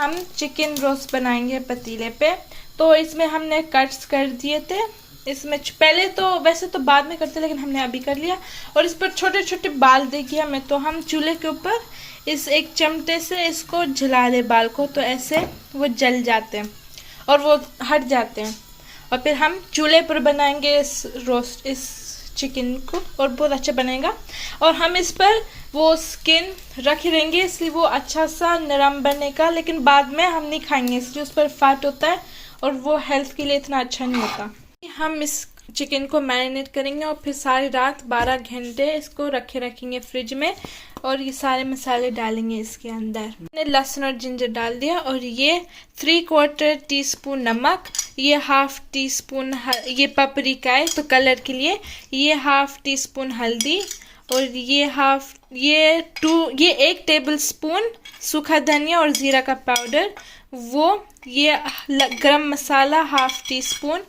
हम chicken roast बनाएंगे पतीले पे। तो इसमें हमने कट्स कर दिए थे। इसमें पहले तो वैसे तो बाद में करते, लेकिन हमने अभी कर लिया। और इस पर छोटे छोटे बाल देखिए हमें, तो हम चूल्हे के ऊपर इस एक चिमटे से इसको जला दे बाल को, तो ऐसे वो जल जाते हैं और वो हट जाते हैं। और फिर हम चूल्हे पर बनाएंगे इस चिकन को, और बहुत अच्छा बनेगा। और हम इस पर वो स्किन रख देंगे, इसलिए वो अच्छा सा नरम बनेगा। लेकिन बाद में हम नहीं खाएंगे, इसलिए उस पर फैट होता है और वो हेल्थ के लिए इतना अच्छा नहीं होता। हम इस चिकन को मैरिनेट करेंगे और फिर सारी रात 12 घंटे इसको रखेंगे फ्रिज में। और ये सारे मसाले डालेंगे इसके अंदर। मैंने लहसुन और जिंजर डाल दिया, और ये 3/4 टीस्पून नमक, ये ½ टीस्पून ये पपरिका है तो कलर के लिए, ये ½ टीस्पून हल्दी, और ये 1 टेबलस्पून सूखा धनिया और जीरा का पाउडर, ये गरम मसाला ½ टीस्पून,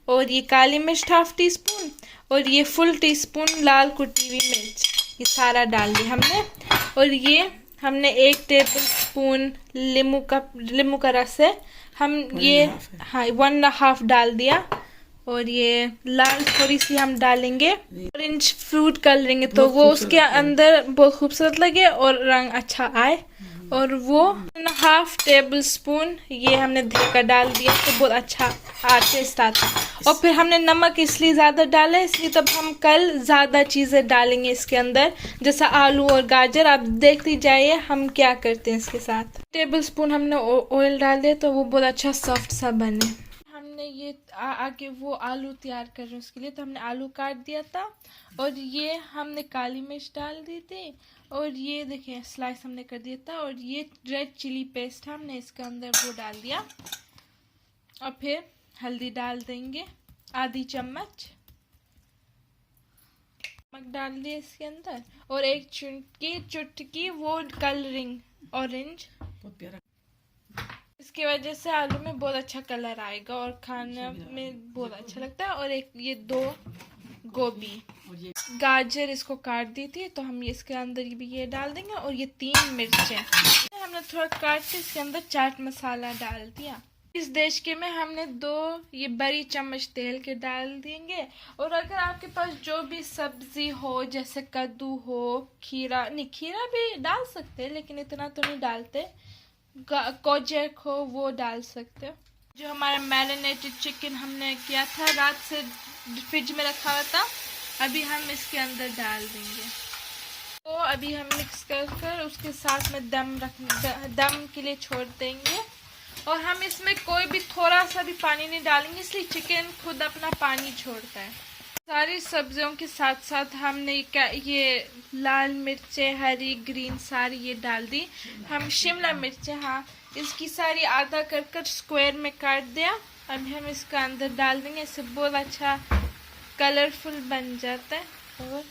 और ये काली मिर्च ½ टीस्पून, और ये फुल टीस्पून लाल कुटी हुई मिर्च, ये सारा डाल दिया हमने। और ये हमने 1 टेबलस्पून नींबू का रस है, हम ये 1½ डाल दिया। और ये लाल थोड़ी सी हम डालेंगे, ऑरेंज फूड कलरिंग, तो वो उसके अंदर बहुत खूबसूरत लगे और रंग अच्छा आए। और वो ½ टेबलस्पून ये हमने धनिया डाल दिया, तो बहुत अच्छा टेस्ट आता है। और फिर हमने नमक इसलिए ज़्यादा डाला है, इसलिए तब हम कल ज़्यादा चीज़ें डालेंगे इसके अंदर, जैसा आलू और गाजर। आप देखते जाइए हम क्या करते हैं इसके साथ। टेबलस्पून हमने ऑयल डाल दिया, तो वो बहुत अच्छा सॉफ्ट सा बने। हमने ये आगे वो आलू तैयार कर रहे हैं उसके लिए, तो हमने आलू काट दिया था, और ये हमने काली मिर्च डाल दी थी, और ये देखिए स्लाइस हमने कर दिया था। और ये रेड चिली पेस्ट हमने इसके अंदर वो डाल दिया। और फिर हल्दी डाल देंगे आधी चम्मच, नमक डाल दिया इसके अंदर, और एक चुटकी वो कलरिंग ऑरेंज, इसकी वजह से आलू में बहुत अच्छा कलर आएगा और खाने में बहुत अच्छा लगता है। और एक ये 2 गोभी, गाजर इसको काट दी थी, तो हम इसके अंदर भी ये डाल देंगे। और ये 3 मिर्चें हमने थोड़ा काट के इसके अंदर चाट मसाला डाल दिया। इस देश के में हमने 2 ये बड़ी चम्मच तेल के डाल देंगे। और अगर आपके पास जो भी सब्जी हो, जैसे कद्दू हो, खीरा भी डाल सकते हैं, लेकिन इतना तो नहीं डालते, कोजेक हो वो डाल सकते हो। जो हमारा मैरिनेटेड चिकन हमने किया था रात से फ्रिज में रखा हुआ था, अभी हम इसके अंदर डाल देंगे। तो अभी हम मिक्स कर उसके साथ में दम के लिए छोड़ देंगे। और हम इसमें कोई भी थोड़ा सा भी पानी नहीं डालेंगे, इसलिए चिकन खुद अपना पानी छोड़ता है। सारी सब्जियों के साथ साथ हमने ये लाल मिर्चें, हरी ग्रीन सारी ये डाल दी। हम शिमला मिर्चें, हाँ, इसकी सारी आधा कर स्क्वायर में काट दिया। अभी हम इसका अंदर डाल देंगे, इससे बहुत अच्छा कलरफुल बन जाता है और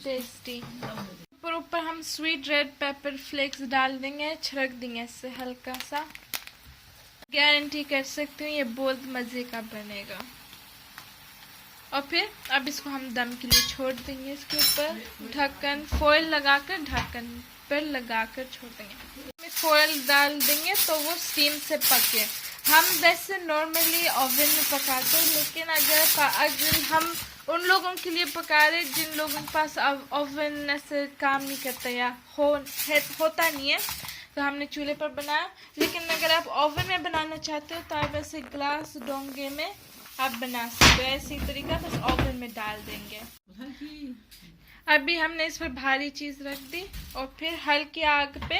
टेस्टी। ऊपर हम स्वीट रेड पेपर फ्लेक्स डाल देंगे, छिड़क देंगे इससे हल्का सा। गारंटी कर सकती हूँ ये बहुत मज़े का बनेगा। और फिर अब इसको हम दम के लिए छोड़ देंगे। इसके ऊपर ढक्कन फॉइल लगाकर ढक्कन पर लगाकर छोड़ देंगे। फॉइल डाल देंगे तो वो स्टीम से पके। हम वैसे नॉर्मली ओवन में पकाते हैं, लेकिन अगर हम उन लोगों के लिए पका रहे जिन लोगों के पास ओवन ऐसे काम नहीं करता या होता नहीं है, तो हमने चूल्हे पर बनाया। लेकिन अगर आप ओवन में बनाना चाहते हो तो आप ऐसे ग्लास डोंगे में आप बना सकते हो, ऐसी तरीका बस ओवन में डाल देंगे। अभी हमने इस पर भारी चीज़ रख दी और फिर हल्की आग पे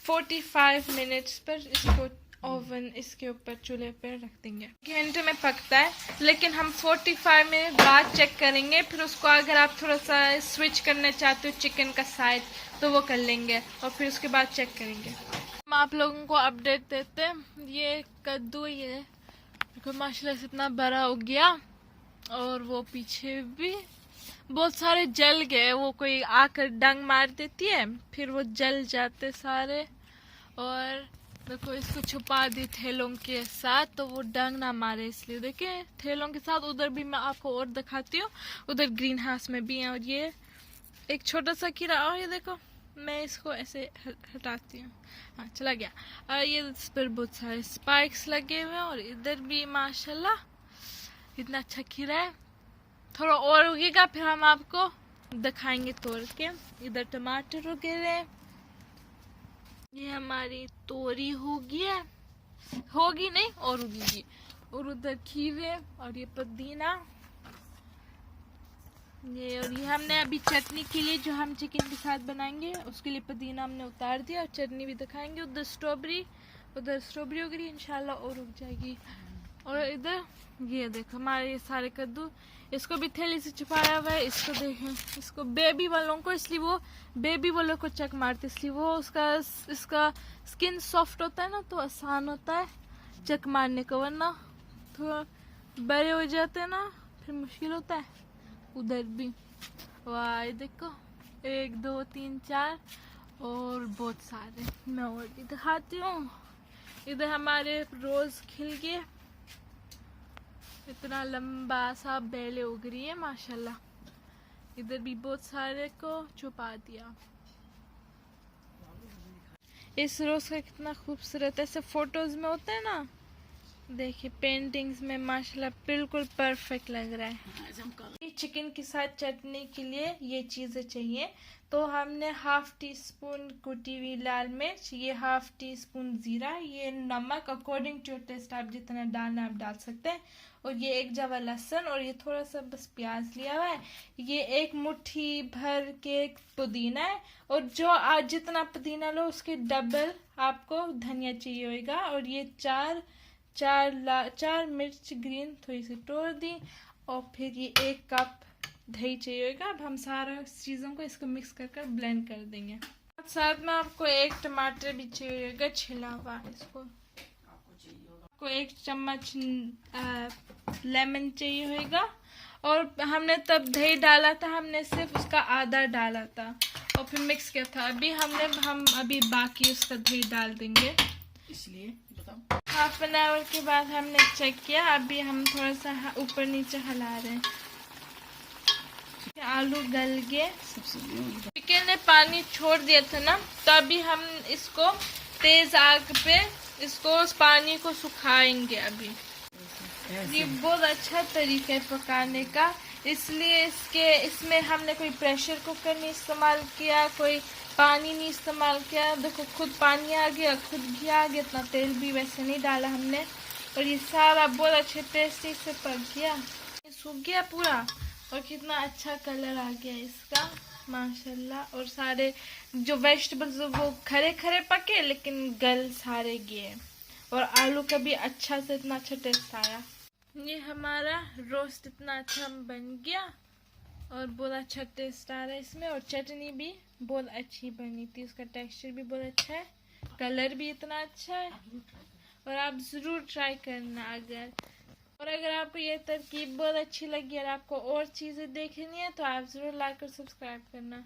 45 मिनट्स पर इसको ओवन इसके ऊपर चूल्हे पर रख देंगे। घंटे में पकता है, लेकिन हम 45 मिनट बाद चेक करेंगे। फिर उसको अगर आप थोड़ा सा स्विच करना चाहते हो चिकन का साइड तो वो कर लेंगे, और फिर उसके बाद चेक करेंगे। हम आप लोगों को अपडेट देते हैं। ये कद्दू ये माशाल्लाह से इतना बड़ा हो गया, और वो पीछे भी बहुत सारे जल गए। वो कोई आकर डंग मार देती है, फिर वो जल जाते सारे। और देखो इसको छुपा दी थैलों के साथ, तो वो डंग ना मारे इसलिए। देखिए थैलों के साथ उधर भी मैं आपको और दिखाती हूँ, उधर ग्रीन हाउस में भी है। और ये एक छोटा सा कीड़ा, और ये देखो मैं इसको ऐसे हटाती हूँ। हाँ, चला गया। और ये इस पर बहुत सारे स्पाइक्स लगे हुए हैं और इधर भी माशाल्लाह इतना अच्छा खीरा है। थोड़ा और उगेगा फिर हम आपको दिखाएंगे तोड़ के। इधर टमाटर वगैरह, ये हमारी तोरी होगी नहीं और उगेगी। और उधर खीरे और ये पुदीना, ये हमने अभी चटनी के लिए जो हम चिकन के साथ बनाएंगे उसके लिए पुदीना हमने उतार दिया और चटनी भी दिखाएंगे। उधर स्ट्रॉबेरी उग रही इंशाल्लाह और उग जाएगी। और इधर ये देखो हमारे ये सारे कद्दू, इसको भी थैली से छुपाया हुआ है। इसको देखें, इसको बेबी वालों को, इसलिए वो बेबी वालों को चक मारते, इसलिए वो इसका स्किन सॉफ्ट होता है ना, तो आसान होता है चक मारने को, वरना थोड़ा बड़े हो जाते हैं ना फिर मुश्किल होता है। उधर भी वाह देखो 1 2 3 4 और बहुत सारे, मैं और भी दिखाती हूँ। इधर हमारे रोज खिल गए, इतना लंबा सा बेलें उग रही है माशाल्लाह। इधर भी बहुत सारे को छुपा दिया। इस रोज का कितना खूबसूरत ऐसे फोटोज में होता है ना, देखिए पेंटिंग्स में माशाल्लाह बिल्कुल परफेक्ट लग रहा है। चिकन के साथ चटनी के लिए ये चीज़ें चाहिए। तो हमने हाफ टी स्पून कुटी हुई लाल मिर्च, ये हाफ टी स्पून जीरा, ये नमक अकॉर्डिंग टू टेस्ट, आप जितना डालना आप डाल सकते हैं। और ये 1 जवा लहसुन और ये थोड़ा सा बस प्याज लिया हुआ है। ये 1 मुट्ठी भर के पुदीना है और जो आज जितना पुदीना लो उसके डबल आपको धनिया चाहिए होगा। और ये चार मिर्च ग्रीन थोड़ी सी तोड़ दी और फिर ये 1 कप दही चाहिए होगा। अब हम सारा चीज़ों को इसको मिक्स कर ब्लेंड कर देंगे। साथ में आपको 1 टमाटर भी चाहिए होगा छिला हुआ, इसको आपको 1 चम्मच लेमन चाहिए होगा। और हमने तब दही डाला था, हमने सिर्फ उसका आधा डाला था और फिर मिक्स किया था। हम अभी बाकी उसका दही डाल देंगे, इसलिए हाफ एन आवर के बाद हमने चेक किया। अभी हम थोड़ा सा ऊपर नीचे हिला रहे हैं। आलू गल गए, चिकन ने पानी छोड़ दिया था ना, तो अभी हम इसको तेज आग पे इसको उस पानी को सुखाएंगे। अभी ये बहुत अच्छा तरीका है पकाने का, इसलिए इसमें हमने कोई प्रेशर कुकर नहीं इस्तेमाल किया, कोई पानी नहीं इस्तेमाल किया। देखो खुद पानी आ गया, खुद घी आ गया, इतना तेल भी वैसे नहीं डाला हमने। और ये सारा बहुत अच्छे टेस्टी से पक गया, सूख गया पूरा और कितना अच्छा कलर आ गया इसका माशाल्लाह। और सारे जो वेजिटेबल्स वो खरे खरे पके लेकिन गल सारे गए और आलू का भी अच्छा से इतना अच्छा टेस्ट आया। ये हमारा रोस्ट इतना अच्छा बन गया और बहुत अच्छा टेस्ट आ रहा है इसमें। और चटनी भी बहुत अच्छी बनी थी, उसका टेक्सचर भी बहुत अच्छा है, कलर भी इतना अच्छा है। और आप ज़रूर ट्राई करना अगर आपको ये तरकीब बहुत अच्छी लगी और आपको और चीज़ें देखनी है तो आप ज़रूर लाइक और सब्सक्राइब करना।